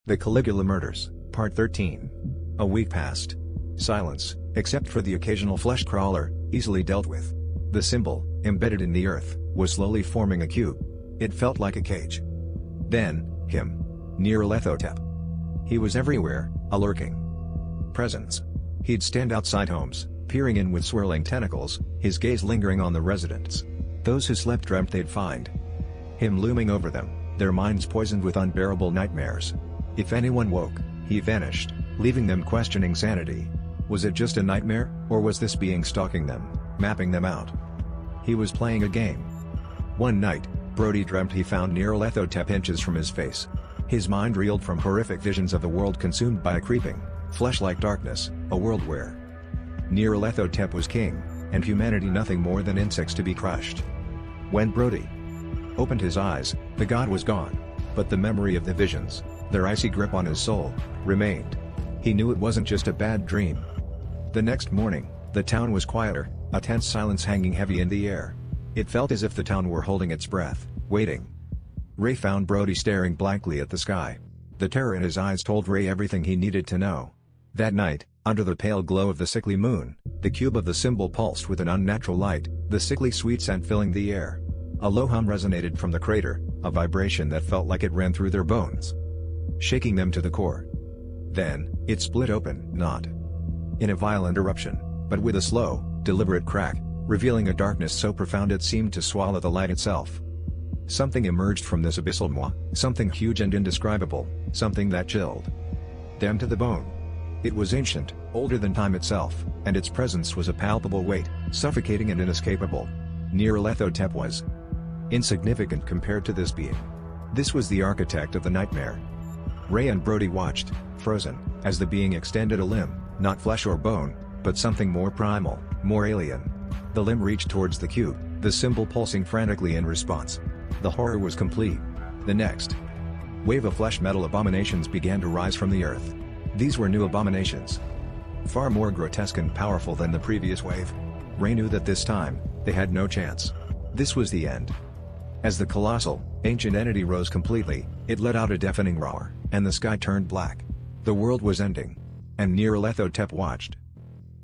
The Caligula Murders, Part 13. A week passed. Silence, except for the occasional flesh crawler, easily dealt with. The symbol, embedded in the earth, was slowly forming a cube. It felt like a cage. Then, him. Nyarlathotep. He was everywhere, a lurking presence. He'd stand outside homes, peering in with swirling tentacles, his gaze lingering on the residents. Those who slept dreamt they'd find him looming over them, their minds poisoned with unbearable nightmares. If anyone woke, he vanished, leaving them questioning sanity. Was it just a nightmare, or was this being stalking them, mapping them out? He was playing a game. One night, Brody dreamt he found Nyarlathotep inches from his face. His mind reeled from horrific visions of a world consumed by a creeping, flesh-like darkness, a world where Nyarlathotep was king, and humanity nothing more than insects to be crushed. When Brody opened his eyes, the god was gone. But the memory of the visions, their icy grip on his soul, remained. He knew it wasn't just a bad dream. The next morning, the town was quieter, a tense silence hanging heavy in the air. It felt as if the town were holding its breath, waiting. Ray found Brody staring blankly at the sky. The terror in his eyes told Ray everything he needed to know. That night, under the pale glow of the sickly moon, the cube of the symbol pulsed with an unnatural light, the sickly sweet scent filling the air. A low hum resonated from the crater, a vibration that felt like it ran through their bones, shaking them to the core. Then, it split open, not in a violent eruption, but with a slow, deliberate crack, revealing a darkness so profound it seemed to swallow the light itself. Something emerged from this abyssal maw, something huge and indescribable, something that chilled them to the bone. It was ancient, older than time itself, and its presence was a palpable weight, suffocating and inescapable. Nyarlathotep was insignificant compared to this being. This was the architect of the nightmare. Ray and Brody watched, frozen, as the being extended a limb, not flesh or bone, but something more primal, more alien. The limb reached towards the cube, the symbol pulsing frantically in response. The horror was complete. The next wave of flesh metal abominations began to rise from the earth. These were new abominations, far more grotesque and powerful than the previous wave. Ray knew that this time, they had no chance. This was the end. As the colossal, ancient entity rose completely, it let out a deafening roar, and the sky turned black. The world was ending. And Nyarlathotep watched,